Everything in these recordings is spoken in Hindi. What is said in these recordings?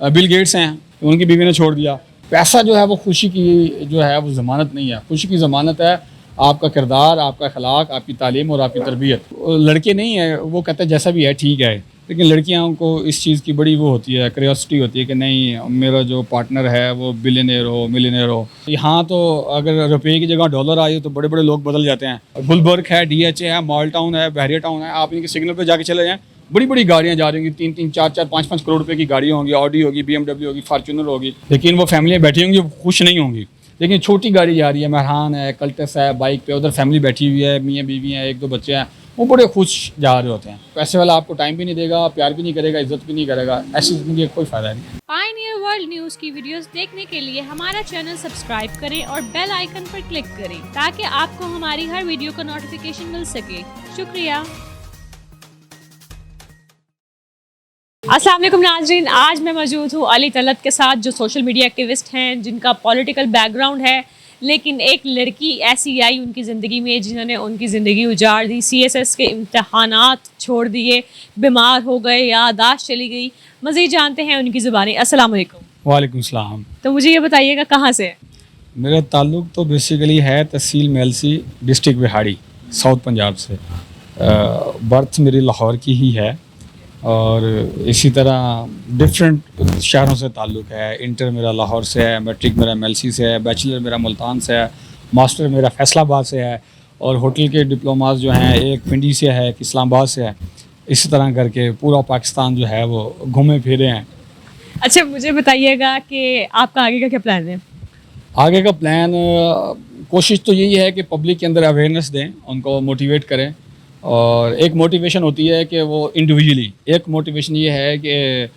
बिल गेट्स हैं, उनकी बीवी ने छोड़ दिया। पैसा जो है वो खुशी की जो है वो ज़मानत नहीं है। खुशी की ज़मानत है आपका किरदार, आपका अखलाक, आपकी तालीम और आपकी तरबियत। लड़के नहीं है, वो कहते हैं जैसा भी है ठीक है, लेकिन लड़कियों को इस चीज़ की बड़ी वो होती है, क्यूरियोसिटी होती है कि नहीं मेरा जो पार्टनर है वो बिलियनेयर हो, मिलियनेयर हो। यहाँ तो अगर रुपये की जगह डॉलर आए तो बड़े बड़े लोग बदल जाते हैं। गुलबर्ग है, DHA है, मॉल टाउन है, बहरिया टाउन है, आप इनके सिग्नल पर जाके चले जाएँ, बड़ी बड़ी गाड़ियाँ जा रही होंगी, 3-3, 4-4, 5-5 करोड़ रुपए की गाड़ियाँ होंगी, ऑडी होगी, BMW होगी, फार्चूनर होगी, लेकिन वो फैमिलियाँ बैठी होंगी, वो खुश नहीं होंगी। लेकिन छोटी गाड़ी जा रही है, मेहरान है, कल्टस है, बाइक पे, उधर फैमिली बैठी हुई है, मियाँ बीवी हैं, 1-2 बच्चे हैं, वो बड़े खुश जा रहे होते हैं। पैसे वाला आपको टाइम भी नहीं देगा, प्यार भी नहीं करेगा, इज्जत भी नहीं करेगा, ऐसी जिंदगी का कोई फ़ायदा नहीं है। पायनियर वर्ल्ड न्यूज़ की वीडियोस देखने के लिए हमारा चैनल सब्सक्राइब करें और बेल आइकन पर क्लिक करें ताकि आपको हमारी हर वीडियो का नोटिफिकेशन मिल सके। शुक्रिया। अस्सलाम वालेकुम नाज़रीन, आज मैं मौजूद हूँ अली तलत के साथ जो सोशल मीडिया एक्टिविस्ट हैं, जिनका पॉलिटिकल बैकग्राउंड है, लेकिन एक लड़की ऐसी आई उनकी ज़िंदगी में जिन्होंने उनकी ज़िंदगी उजाड़ दी। CSS के इम्तहानात छोड़ दिए, बीमार हो गए, याददाश्त चली गई। मज़ीद जानते हैं उनकी ज़ुबानी। अस्सलाम वालेकुम। वालेकुम सलाम। तो मुझे ये बताइएगा कहाँ से है? मेरा ताल्लुक़ तो बेसिकली है तहसील मेलसी, डिस्ट्रिक्ट बिहाड़ी, साउथ पंजाब से। बर्थ मेरी लाहौर की ही है और इसी तरह डिफरेंट शहरों से ताल्लुक़ है। इंटर मेरा लाहौर से है, मैट्रिक मेरा मेलसी से है, बैचलर मेरा मुल्तान से है, मास्टर मेरा फैसलाबाद से है और होटल के डिप्लोमास जो हैं एक पिंडी से है, एक इस्लामाबाद से है। इसी तरह करके पूरा पाकिस्तान जो है वो घूमे फिरे हैं। अच्छा, मुझे बताइएगा कि आपका आगे का क्या प्लान है? आगे का प्लान कोशिश तो यही है कि पब्लिक के अंदर अवेयरनेस दें, उनको मोटिवेट करें। और एक मोटिवेशन होती है कि वो इंडिविजुअली, एक मोटिवेशन ये है कि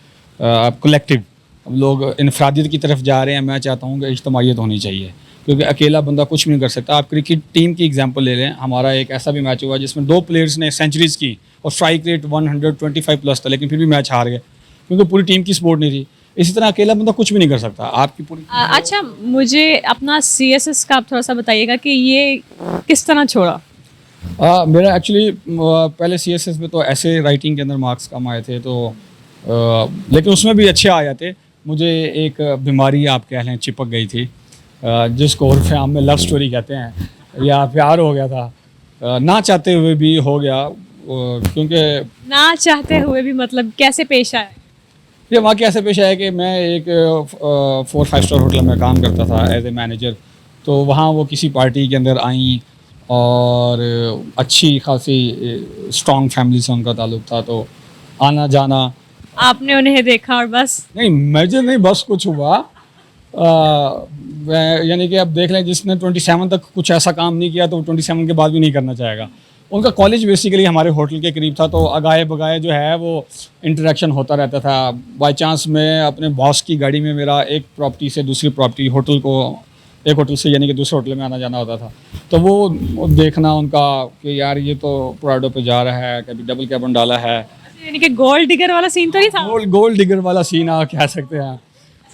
कलेक्टिव लोग इनफरादियत की तरफ जा रहे हैं। मैं चाहता हूँ कि इज्तमाहियत होनी चाहिए, क्योंकि अकेला बंदा कुछ भी नहीं कर सकता। आप क्रिकेट टीम की एग्जांपल ले लें, हमारा एक ऐसा भी मैच हुआ जिसमें 2 प्लेयर्स ने सेंचुरीज़ की और स्ट्राइक रेट 125 प्लस था, लेकिन फिर भी मैच हार गए क्योंकि पूरी टीम की सपोर्ट नहीं थी। इसी तरह अकेला बंदा कुछ भी नहीं कर सकता, आपकी पूरी। अच्छा, मुझे अपना CSS का आप थोड़ा सा बताइएगा कि ये किस तरह छोड़ा? मेरा एक्चुअली पहले CSS में तो ऐसे राइटिंग के अंदर मार्क्स कम आए थे, तो लेकिन उसमें भी अच्छे आ जाते। मुझे एक बीमारी आप कह लें चिपक गई थी, जिसको उर्फ़ आम में लव स्टोरी कहते हैं, या प्यार हो गया था। ना चाहते हुए भी हो गया, क्योंकि ना चाहते हुए भी मतलब कैसे पेश आए? ये वहाँ कैसे पेश आया कि मैं एक 4-5 स्टार होटल में काम करता था एज ए मैनेजर। तो वहाँ वो किसी पार्टी के अंदर आई और अच्छी खासी स्ट्रॉन्ग फैमिली से उनका ताल्लुक़ था, तो आना जाना। आपने उन्हें देखा और बस? नहीं, मेजर नहीं, बस कुछ हुआ। यानी कि अब देख लें, जिसने 27 तक कुछ ऐसा काम नहीं किया तो 27 के बाद भी नहीं करना चाहेगा। उनका कॉलेज बेसिकली हमारे होटल के करीब था, तो अगाए बगाए जो है वो इंटरेक्शन होता रहता था। बाय चांस मैं अपने बॉस की गाड़ी में, मेरा एक प्रॉपर्टी से दूसरी प्रॉपर्टी, होटल को एक होटल से यानी कि दूसरे होटल में आना जाना होता था, तो वो देखना उनका कि यार ये तो प्राडो पे जा रहा है, कभी डबल कैबिन डाला है। यानी कि गोल्ड डिगर वाला सीन तो नहीं था? गोल्ड डिगर वाला सीन आप कह सकते हैं।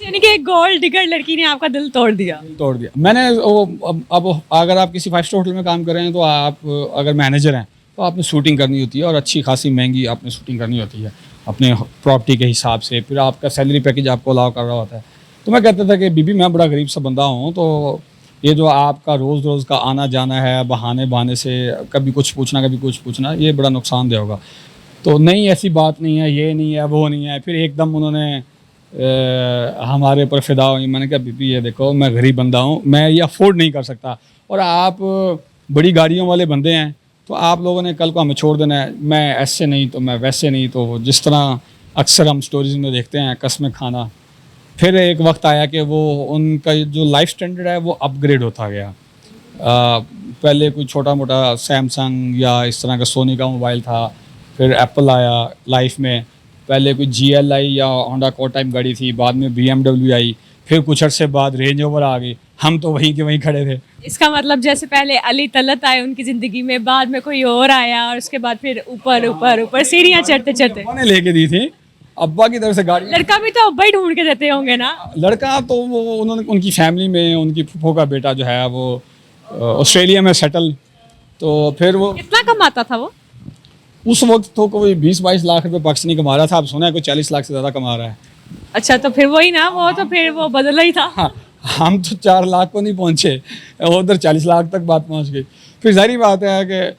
यानी कि एक गोल्ड डिगर लड़की ने आपका दिल तोड़ दिया? तोड़ दिया मैंने। अब अगर आप किसी 5 स्टार होटल में काम कर रहे हैं, तो आप अगर मैनेजर हैं तो आपने शूटिंग करनी होती है और अच्छी खासी महंगी आपने शूटिंग करनी होती है अपने प्रॉपर्टी के हिसाब से। फिर आपका सैलरी पैकेज आपको अलाउ कर रहा होता है। तो मैं कहता था कि बीबी मैं बड़ा गरीब सा बंदा हूँ, तो ये जो आपका रोज़ रोज़ का आना जाना है बहाने बहाने से, कभी कुछ पूछना कभी कुछ पूछना, ये बड़ा नुकसानदेह होगा। तो नहीं, ऐसी बात नहीं है, ये नहीं है, वो नहीं है। फिर एकदम उन्होंने हमारे ऊपर फिदा हुई। मैंने कहा बीबी ये देखो, मैं गरीब बंदा हूँ, मैं ये अफोर्ड नहीं कर सकता, और आप बड़ी गाड़ियों वाले बंदे हैं, तो आप लोगों ने कल को हमें छोड़ देना है। मैं ऐसे नहीं तो मैं वैसे नहीं, तो जिस तरह अक्सर हम स्टोरीज में देखते हैं कस्में खाना। फिर एक वक्त आया कि वो उनका जो लाइफ स्टैंडर्ड है वो अपग्रेड होता गया। पहले कोई छोटा मोटा सैमसंग या इस तरह का सोनी का मोबाइल था, फिर एप्पल आया लाइफ में। पहले कोई GL आई या होंडा कोड टाइप गाड़ी थी, बाद में BMW आई, फिर कुछ अर्से बाद रेंज ओवर आ गई। हम तो वहीं के वहीं खड़े थे। इसका मतलब जैसे पहले अली तलत आए उनकी ज़िंदगी में, बाद में कोई और आया, और उसके बाद फिर ऊपर ऊपर ऊपर सीढ़ियाँ चढ़ते चढ़ते अब्बा ने लेके दी थी, अब्बा की तरफ से गाड़ी। लड़का भी तो अब्बा ही ढूंढ के देते होंगे ना? लड़का तो वो उन्होंने, उनकी फैमिली में उनकी फूफो का बेटा जो है वो ऑस्ट्रेलिया में सेटल। तो फिर वो कितना कमाता था वो? उस वक्त तो कोई 20-22 लाख रुपए पाकिस्तानी कमा रहा था। अब सुना है कोई 40 लाख से ज़्यादा कमा रहा है। अच्छा, तो फिर वही ना, वो तो फिर वो बदला ही था। हाँ, हम तो 4 लाख को नहीं पहुँचे, उधर 40 लाख तक बात पहुँच गई। फिर ज़ाहिर बात है कि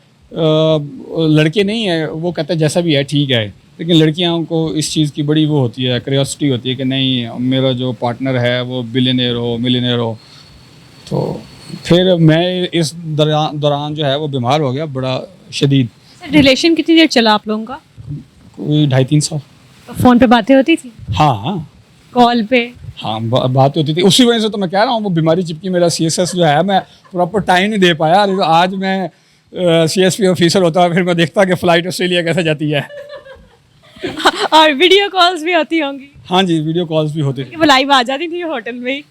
लड़के नहीं है, वो कहते हैं जैसा भी है ठीक है, लेकिन लड़कियों को इस चीज़ की बड़ी वो होती है, क्यूरियोसिटी होती है कि नहीं मेरा जो पार्टनर है वो बिलियनेयर हो, मिलियनेयर हो। तो फिर मैं इस दौरान जो है वो बीमार हो गया बड़ा शदीद, रिलेशन कितनी देर चला आप लोगों का? कोई 2.5-3 साल। तो फ़ोन पे बातें होती थी? हाँ हाँ कॉल पे? हाँ, बात होती थी। उसी वजह से तो मैं कह रहा हूँ वो बीमारी चिपकी, मेरा CSS जो है मैं प्रॉपर टाइम नहीं दे पाया। आज मैं CSP ऑफिसर होता, फिर मैं देखता कि फ़्लाइट ऑस्ट्रेलिया कैसे जाती है। और वीडियो कॉल्स भी होती होंगी? हाँ जी, वीडियो कॉल्स भी होती थी। कि वो लाइव आ जाती थी होटल में ही?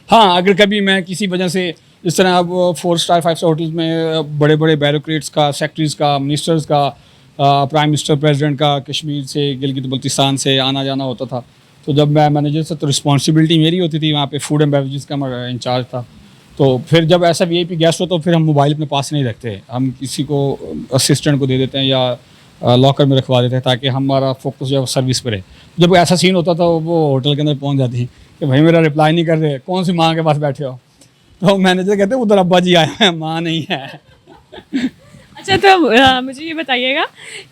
हाँ, अगर कभी मैं किसी वजह से, जिस तरह अब 4 स्टार 5 स्टार होटल्स में बड़े बड़े ब्यूरोक्रेट्स का, सेक्रेटरीज़ का, मिनिस्टर्स का, प्राइम मिनिस्टर प्रेसिडेंट का कश्मीर से, गिलगित बल्तिस्तान से आना जाना होता था, तो जब मैं मैनेजर से तो रिस्पॉन्सिबिलिटी मेरी होती थी, वहाँ पे फूड एंड बेवरेजेस का मैं इंचार्ज था। तो फिर जब ऐसा VIP गेस्ट हो तो फिर हम मोबाइल अपने पास नहीं रखते, हम किसी को असिस्टेंट को दे देते हैं या लॉकर में रखवा देते हैं ताकि हमारा फोकस जो है वो सर्विस पर रहे। जब ऐसा सीन होता था वो होटल के अंदर पहुँच जाती कि भाई मेरा रिप्लाई नहीं कर रहे, कौन सी माँ के पास बैठे हो, तो मैनेजर कहते उधर अब्बा जी आए हैं, माँ नहीं है। अच्छा, तो मुझे ये बताइएगा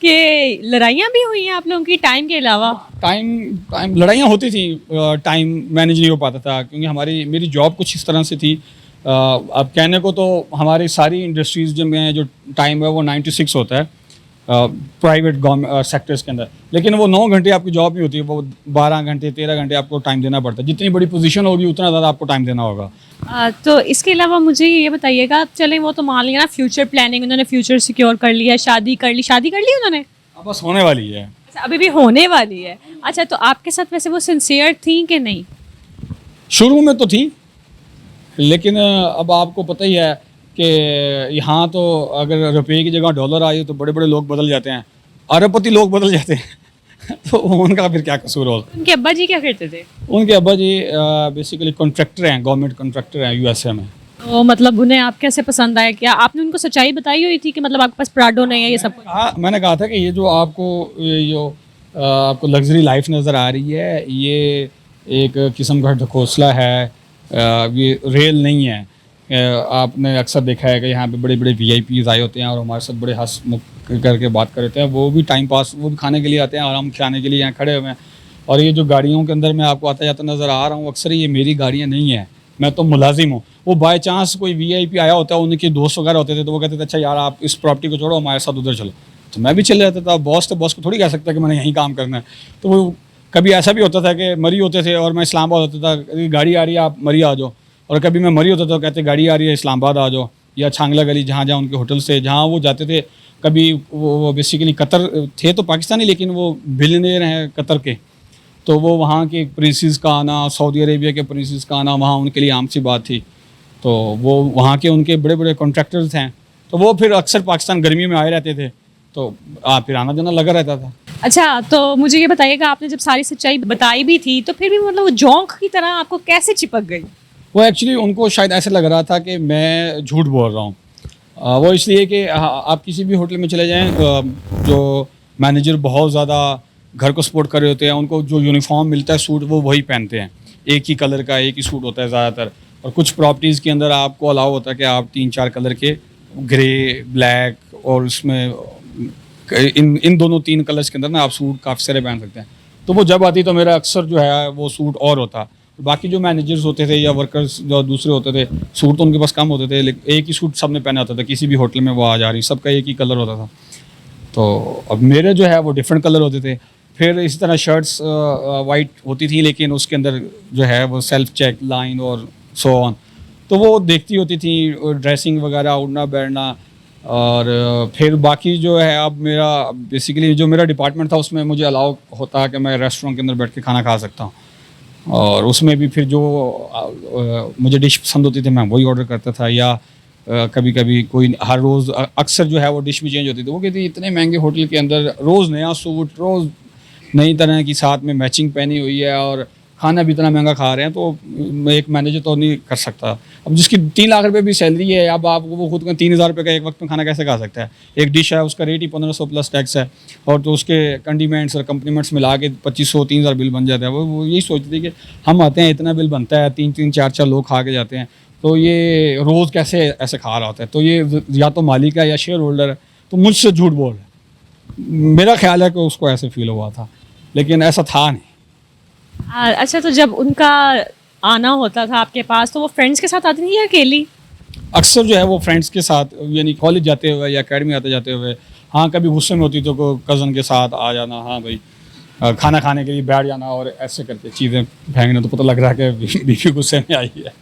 कि लड़ाइयाँ भी हुई हैं आप लोगों की टाइम के अलावा? टाइम लड़ाइयाँ होती थी, टाइम मैनेज नहीं हो पाता था क्योंकि मेरी जॉब कुछ इस तरह से थी। अब कहने को तो हमारी सारी इंडस्ट्रीज़ में जो टाइम है वो 9 to 6 होता है प्राइवेट गवर्नमेंट सेक्टर्स के अंदर, लेकिन वो 9 घंटे आपकी जॉब नहीं होती, वो 12 घंटे 13 घंटे आपको टाइम देना पड़ता है। जितनी बड़ी पोजीशन होगी उतना ज़्यादा आपको टाइम देना होगा। तो इसके अलावा मुझे ये बताइएगा, चलें वो तो मान लिया ना, फ्यूचर प्लानिंग, उन्होंने फ्यूचर सिक्योर कर लिया, शादी कर ली उन्होंने? अब बस होने वाली है। अच्छा, अभी भी होने वाली है। अच्छा, तो आपके साथ वैसे वो सिंसियर थी कि नहीं? शुरू में तो थी, लेकिन अब आपको पता ही है कि यहाँ तो अगर रुपये की जगह डॉलर आई तो बड़े बड़े लोग बदल जाते हैं, अरबपति लोग बदल जाते हैं। तो उनका फिर क्या कसूर हो। उनके अब्बा जी क्या करते थे? उनके अब्बा जी बेसिकली कॉन्ट्रैक्टर हैं, गवर्नमेंट कॉन्ट्रैक्टर हैं USA में। तो मतलब उन्हें आप कैसे पसंद आया? क्या आपने उनको सच्चाई बताई हुई थी कि मतलब आपके पास प्राडो नहीं है ये सब कुछ? हाँ, मैंने कहा था कि ये जो आपको लग्जरी लाइफ नज़र आ रही है, ये एक किस्म का ढकोसला है, ये रेल नहीं है। आपने अक्सर देखा है कि यहाँ पे बड़े बड़े VIPs आए होते हैं और हमारे साथ बड़े हंस मुख करके बात कर रहे हैं, वो भी टाइम पास, वो भी खाने के लिए आते हैं और हम खिलाने के लिए यहाँ खड़े हुए हैं। और ये जो गाड़ियों के अंदर मैं आपको आता जाता नज़र आ रहा हूँ, अक्सर ये मेरी गाड़ियाँ नहीं हैं, मैं तो मुलाजिम हूँ। वो बाय चांस कोई VIP आया होता है, उनके दोस्त वगैरह होते थे, तो वो कहते थे अच्छा यार आप इस प्रॉपर्टी को छोड़ो हमारे साथ उधर चलो, तो मैं भी चले जाता था। बॉस तो बॉस को थोड़ी कह सकता कि मैंने यहीं काम करना है। तो वो कभी ऐसा भी होता था कि मरी होते थे और मैं इस्लामाबाद होता था, गाड़ी आ रही है आप मरी आ जाओ, और कभी मैं मरी होता था तो कहते गाड़ी आ रही है इस्लामाबाद आ जाओ, या छांगला गली जहाँ जहाँ उनके होटल से जहाँ वो जाते थे। कभी वो बेसिकली कतर थे तो पाकिस्तानी, लेकिन वो बिलियनेयर हैं कतर के, तो वो वहाँ के प्रिंसेस का आना, सऊदी अरेबिया के प्रिंसेस का आना वहाँ उनके लिए आम सी बात थी। तो वो वहाँ के उनके बड़े बड़े कॉन्ट्रैक्टर्स हैं, तो वो फिर अक्सर पाकिस्तान गर्मी में आए रहते थे, तो फिर आना जाना लगा रहता था। अच्छा, तो मुझे ये बताइएगा, आपने जब सारी सच्चाई बताई भी थी तो फिर भी मतलब वो जोंक की तरह आपको कैसे चिपक गई? वो एक्चुअली उनको शायद ऐसे लग रहा था कि मैं झूठ बोल रहा हूँ। वो इसलिए कि आप किसी भी होटल में चले जाएं, जो मैनेजर बहुत ज़्यादा घर को सपोर्ट कर रहे होते हैं, उनको जो यूनिफॉर्म मिलता है सूट वो वही पहनते हैं, एक ही कलर का एक ही सूट होता है ज़्यादातर। और कुछ प्रॉपर्टीज़ के अंदर आपको अलाउ होता है कि आप 3-4 कलर के, ग्रे, ब्लैक, और उसमें इन दोनों 3 कलर्स के अंदर ना आप सूट काफ़ी सारे पहन सकते हैं। तो वो जब आती तो मेरा अक्सर जो है वो सूट और होता। बाकी जो मैनेजर्स होते थे या वर्कर्स जो दूसरे होते थे, सूट तो उनके पास कम होते थे, लेकिन एक ही सूट सबने पहना होता था। किसी भी होटल में वो आ जा रही, सबका एक ही कलर होता था। तो अब मेरे जो है वो डिफरेंट कलर होते थे। फिर इसी तरह शर्ट्स वाइट होती थी, लेकिन उसके अंदर जो है वो सेल्फ चेक लाइन और सो ऑन, तो वो देखती होती थी ड्रेसिंग वगैरह, उड़ना बैठना। और फिर बाकी जो है, अब मेरा बेसिकली जो मेरा डिपार्टमेंट था उसमें मुझे अलाउ होता है कि मैं रेस्टोरेंट के अंदर बैठ के खाना खा सकता हूँ, और उसमें भी फिर जो मुझे डिश पसंद होती थी मैं वही ऑर्डर करता था। या कभी कभी कोई हर रोज़ अक्सर जो है वो डिश भी चेंज होती थी। वो कहती इतने महंगे होटल के अंदर रोज़ नया सूट, रोज़ नई तरह की साथ में मैचिंग पहनी हुई है, और खाना भी इतना महंगा खा रहे हैं, तो एक मैनेजर तो नहीं कर सकता। अब जिसकी 3 लाख रुपए भी सैलरी है, अब आप वो खुद का 3,000 रुपये का एक वक्त में खाना कैसे खा सकता है? एक डिश है उसका रेट ही 1500 प्लस टैक्स है, और तो उसके कंडीमेंट्स और कंप्लीमेंट्स मिला के 2500 3,000 बिल बन जाता है। वो यही सोचते हैं कि हम आते हैं, इतना बिल बनता है, 3-3 4-4 लोग खा के जाते हैं, तो ये रोज़ कैसे ऐसे खा रहा होता है? तो ये या तो मालिक है या शेयर होल्डर है, तो मुझसे झूठ बोल रहा है। मेरा ख्याल है कि उसको ऐसे फील हुआ था, लेकिन ऐसा था नहीं। अच्छा, तो जब उनका आना होता था आपके पास, तो वो फ्रेंड्स के साथ आती थी या अकेली? अक्सर जो है वो फ्रेंड्स के साथ, यानी कॉलेज जाते हुए या अकेडमी आते जाते हुए। हाँ, कभी गुस्से में होती तो कज़न के साथ आ जाना, हाँ भाई खाना खाने के लिए बैठ जाना, और ऐसे करके चीज़ें फेंकना, तो पता लग रहा है कि बीवी गुस्से में आई है।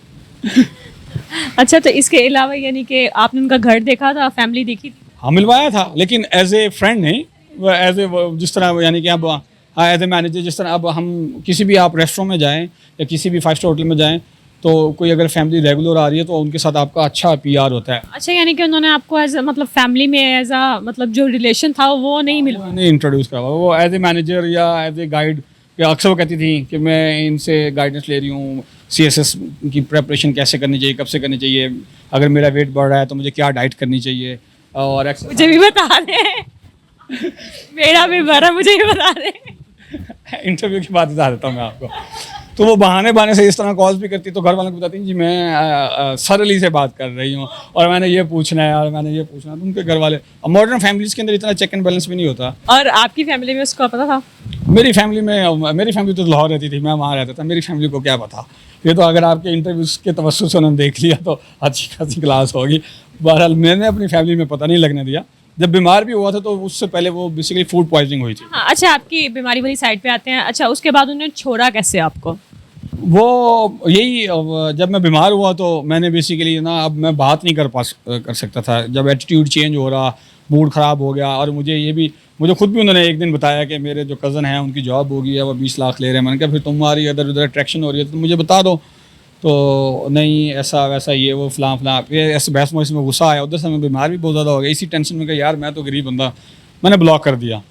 अच्छा, तो इसके अलावा यानी कि आपने उनका घर देखा था, फैमिली देखी थी? हाँ, मिलवाया था, लेकिन एज ए फ्रेंड नहीं, वो एज ए जिस तरह, यानी कि अब हाँ एज ए मैनेजर, जिस तरह अब हम किसी भी आप रेस्टोरेंट में जाएं या किसी भी 5 स्टार होटल में जाएं, तो कोई अगर फैमिली रेगुलर आ रही है तो उनके साथ आपका अच्छा PR होता है। अच्छा, यानी कि उन्होंने आपको एज मतलब फैमिली में एज अ मतलब जो रिलेशन था वो नहीं मिला? नहीं इंट्रोड्यूस करा, वो एज ए मैनेजर या एज ए गाइड, या अक्सर वो कहती थी कि मैं इनसे गाइडेंस ले रही हूँ, CSS की प्रेपरेशन कैसे करनी चाहिए, कब से करनी चाहिए, अगर मेरा वेट बढ़ रहा है तो मुझे क्या डाइट करनी चाहिए, और मुझे भी बता दें। मेरा भी भरा, मुझे भी बता दें। इंटरव्यू की बात बता देता हूँ मैं आपको। तो वो बहाने से इस तरह कॉल्स भी करती, तो घर वालों को बताती जी मैं सरली से बात कर रही हूँ, और मैंने ये पूछना है और मैंने ये पूछना है। तो उनके घर वाले, मॉडर्न फैमिलीज़ के अंदर इतना चेक एंड बैलेंस भी नहीं होता। और आपकी फैमिली में उसको पता था? मेरी फैमिली तो लाहौर रहती थी, मैं वहाँ रहता था, मेरी फैमिली को क्या पता। ये तो अगर आपके इंटरव्यूज़ के तवज्जुह से उन्होंने देख लिया तो अच्छी खासी क्लास होगी। बहरहाल मैंने अपनी फैमिली में पता नहीं लगने दिया। जब बीमार भी हुआ था तो उससे पहले वो बेसिकली फूड पॉइजनिंग हुई थी। हाँ, अच्छा, आपकी बीमारी वाली साइड पे आते हैं। अच्छा, उसके बाद उन्होंने छोड़ा कैसे आपको? वो यही, जब मैं बीमार हुआ तो मैंने बेसिकली ना, अब मैं बात नहीं कर सकता था। जब एटीट्यूड चेंज हो रहा, मूड ख़राब हो गया, और मुझे खुद भी उन्होंने एक दिन बताया कि मेरे जो कज़न हैं उनकी जॉब होगी है, वो 20 लाख ले रहे हैं। मैंने कहा फिर तुम्हारी इधर उधर अट्रैक्शन हो रही है तो मुझे बता दो। तो नहीं ऐसा वैसा ये वो फलां ये ऐसे बहस में गुस्सा आया। उधर से मैं बीमार भी बहुत ज़्यादा हो गया, इसी टेंशन में, कहा यार मैं तो गरीब बंदा, मैंने ब्लॉक कर दिया।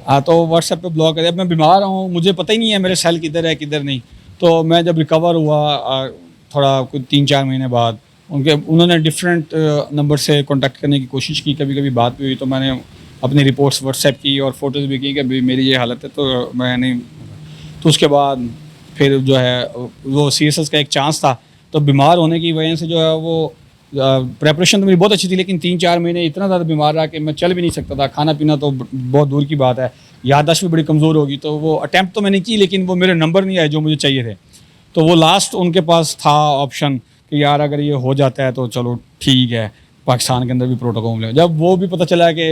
हाँ, तो व्हाट्सएप पे ब्लॉक कर दिया। अब मैं बीमार हूँ, मुझे पता ही नहीं है मेरे सेल किधर है किधर नहीं। तो मैं जब रिकवर हुआ थोड़ा कुछ 3-4 महीने बाद, उन्होंने डिफरेंट नंबर से कॉन्टैक्ट करने की कोशिश की, कभी कभी बात भी हुई, तो मैंने अपनी रिपोर्ट्स व्हाट्सएप की और फोटोज़ भी की कि भाई मेरी ये हालत है, तो मैं नहीं। तो उसके बाद फिर जो है वो CSS का एक चांस था, तो बीमार होने की वजह से जो है वो प्रेपरेशन तो मेरी बहुत अच्छी थी, लेकिन 3-4 महीने इतना ज़्यादा बीमार रहा कि मैं चल भी नहीं सकता था। खाना पीना तो बहुत दूर की बात है, याददाश्त भी बड़ी कमज़ोर होगी। तो वो अटैम्प्ट तो मैंने की, लेकिन वो मेरे नंबर नहीं आए जो मुझे चाहिए थे। तो वो लास्ट उनके पास था ऑप्शन कि यार अगर ये हो जाता है तो चलो ठीक है, पाकिस्तान के अंदर भी प्रोटोकॉल ले। जब वो भी पता चला कि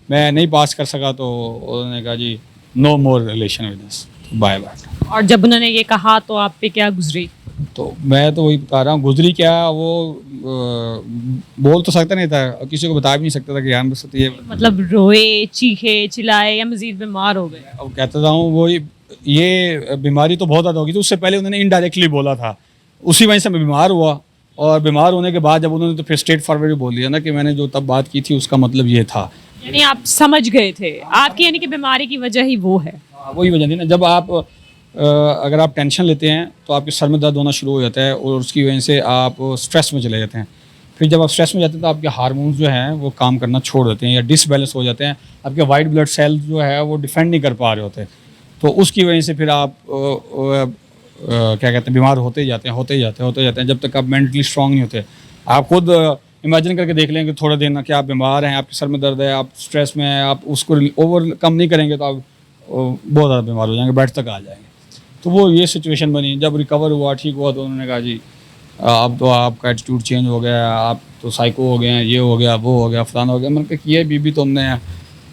मैं नहीं पास कर सका, तो उन्होंने कहा जी no more relation with us, bye bye. और जब उन्होंने ये कहा तो आप पे क्या गुजरी? तो मैं तो वही बता रहा हूँ, गुजरी क्या, वो बोल तो सकता नहीं था, किसी को बता भी नहीं सकता था कि यार बस ये मतलब रोए, चीखे, चिल्लाए या मजीद बीमार हो गए? अब कहता था हूँ, वो ये बीमारी तो बहुत ज़्यादा होगी, तो उससे पहले उन्होंने इनडायरेक्टली बोला था, उसी वजह से मैं बीमार हुआ। और बीमार होने के बाद जब उन्होंने तो फिर स्ट्रेट फॉरवर्ड बोल दिया ना कि मैंने जो तब बात की थी उसका मतलब ये था। यानी आप समझ गए थे, आपकी यानी कि बीमारी की वजह ही वो है। वही वजह थी ना, जब आप अगर आप टेंशन लेते हैं तो आपके सर में दर्द होना शुरू हो जाता है, और उसकी वजह से आप स्ट्रेस में चले जाते हैं। फिर जब आप स्ट्रेस में जाते हैं तो आपके हार्मोन्स जो हैं वो काम करना छोड़ देते हैं या डिसबैलेंस हो जाते हैं, आपके वाइट ब्लड सेल्स जो है वो डिफेंड नहीं कर पा रहे होते, तो उसकी वजह से फिर आप क्या कहते हैं, बीमार होते जाते हैं जब तक आप मेंटली स्ट्रांग नहीं होते। आप खुद इमेजिन करके देख लेंगे थोड़े दिन कि आप बीमार हैं, आपके सर में दर्द है, आप स्ट्रेस में हैं, आप उसको ओवरकम नहीं करेंगे तो आप बहुत ज़्यादा बीमार हो जाएंगे, बेड तक आ जाएंगे। तो वो ये सिचुएशन बनी। जब रिकवर हुआ, ठीक हुआ, तो उन्होंने कहा जी अब तो आपका एटीट्यूड चेंज हो गया, आप तो साइको हो गए हैं, ये हो गया, वो हो गया, फलाना हो गया। मैंने कहा ये बीबी तुमने है,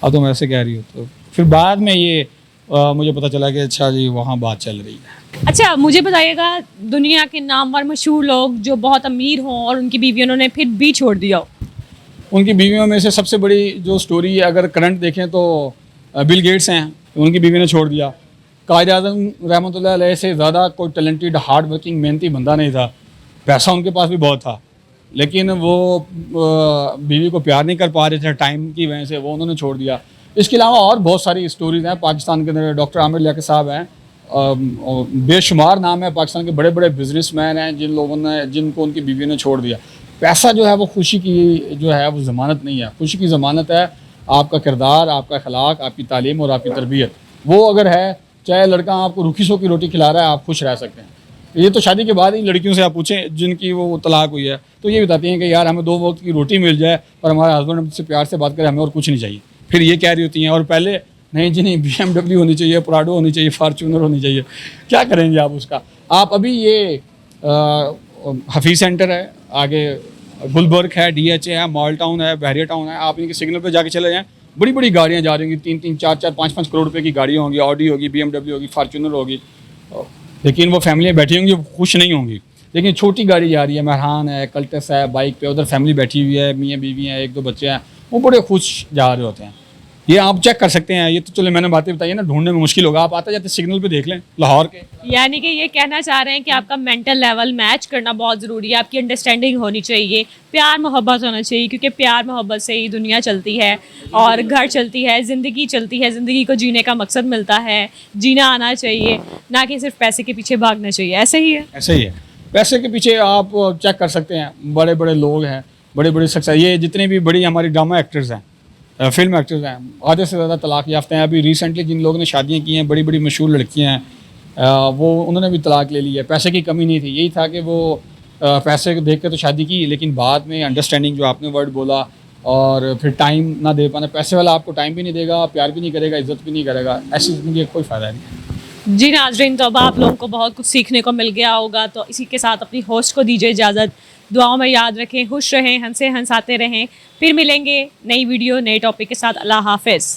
अब तुम ऐसे कह रही हो। तो फिर बाद में ये मुझे पता चला कि अच्छा जी वहाँ बात चल रही है। अच्छा, मुझे बताइएगा, दुनिया के नामवर मशहूर लोग जो बहुत अमीर हों और उनकी बीवी उन्होंने फिर भी छोड़ दिया हो, उनकी बीवियों में से सबसे बड़ी जो स्टोरी है अगर करंट देखें तो बिल गेट्स हैं, उनकी बीवी ने छोड़ दिया। कायद आज़म रहमतुल्लाह अलैह से ज़्यादा कोई टैलेंटेड हार्ड वर्किंग मेहनती बंदा नहीं था, पैसा उनके पास भी बहुत था, लेकिन वो बीवी को प्यार नहीं कर पा रहे थे टाइम की वजह से, वो उन्होंने छोड़ दिया। इसके अलावा और बहुत सारी स्टोरीज़ हैं पाकिस्तान के अंदर। डॉक्टर आमिर लियाकत साहब हैं, बेशुमार नाम है पाकिस्तान के बड़े बड़े बिजनेसमैन हैं जिनको उनकी बीवी ने छोड़ दिया। पैसा जो है वो खुशी की जो है वो ज़मानत नहीं है। खुशी की ज़मानत है आपका किरदार, आपका अखलाक, आपकी तालीम और आपकी तरबियत। वो अगर है, चाहे लड़का आपको रूखी सो की रोटी खिला रहा है, आप खुश रह सकते हैं। ये तो शादी के बाद ही लड़कियों से आप पूछें जिनकी वो तलाक हुई है, तो ये बताती हैं कि यार हमें 2 वक्त की रोटी मिल जाए और हमारा हस्बैंड हमसे प्यार से बात करे, हमें और कुछ नहीं चाहिए। फिर ये कह रही होती हैं, और पहले नहीं जी नहीं, BMW होनी चाहिए, प्राडो होनी चाहिए, फार्चूनर होनी चाहिए। क्या करेंगे आप उसका? आप अभी ये हफीज़ सेंटर है, आगे गुलबर्ग है, DH है, मॉल टाउन है, बहरिया टाउन है, आप इनके सिग्नल पे जाके चले जाएँ, बड़ी बड़ी गाड़ियाँ जा रही होंगी, 3-3, 4-4, 5-5 करोड़ रुपए की गाड़ियाँ होंगी, ऑडी होगी, BMW होगी, फार्चूनर होगी, लेकिन वो फैमिलियाँ बैठी होंगी, वो खुश नहीं होंगी। लेकिन छोटी गाड़ी जा रही है, मेहरान है, कल्टस है, बाइक पे, उधर फैमिली बैठी हुई है, मियाँ बीवी हैं, 1-2 बच्चे हैं, वो बड़े खुश जा रहे होते हैं। ये आप चेक कर सकते हैं। ये तो चलो मैंने बातें बताई है ना, ढूंढने में मुश्किल होगा, आप आते जाते सिग्नल पे देख लें लाहौर के। यानी कि ये कहना चाह रहे हैं कि आपका मेंटल लेवल मैच करना बहुत ज़रूरी है, आपकी अंडरस्टैंडिंग होनी चाहिए, प्यार मोहब्बत होना चाहिए, क्योंकि प्यार मोहब्बत से ही दुनिया चलती है और घर चलती है, ज़िंदगी चलती है, ज़िंदगी को जीने का मकसद मिलता है, जीना आना चाहिए, ना कि सिर्फ पैसे के पीछे भागना चाहिए। ऐसे ही है? ऐसे ही है। पैसे के पीछे आप चेक कर सकते हैं, बड़े बड़े लोग हैं, बड़े बड़े सक्सेस, ये जितने भी बड़ी हमारी ड्रामा एक्टर्स हैं, फिल्म एक्टर्स हैं, आधे से ज़्यादा तलाक याफ्ते हैं। अभी रिसेंटली जिन लोगों ने शादियाँ की हैं, बड़ी बड़ी मशहूर लड़कियाँ हैं, वो उन्होंने भी तलाक ले ली है। पैसे की कमी नहीं थी, यही था कि वो पैसे को देख के तो शादी की, लेकिन बाद में अंडरस्टैंडिंग, जो आपने वर्ड बोला, और फिर टाइम ना दे पाना। पैसे वाला आपको टाइम भी नहीं देगा, प्यार भी नहीं करेगा, इज्जत भी नहीं करेगा, ऐसी ज़िंदगी का कोई फ़ायदा नहीं। जी नाजरीन, तो अब आप लोगों को बहुत कुछ सीखने को मिल गया होगा, तो इसी के साथ अपनी होस्ट को दीजिए इजाज़त। दुआओं में याद रखें, खुश रहें, हंसे हंसाते रहें। फिर मिलेंगे नई वीडियो, नए टॉपिक के साथ। अल्लाह हाफ़िज़।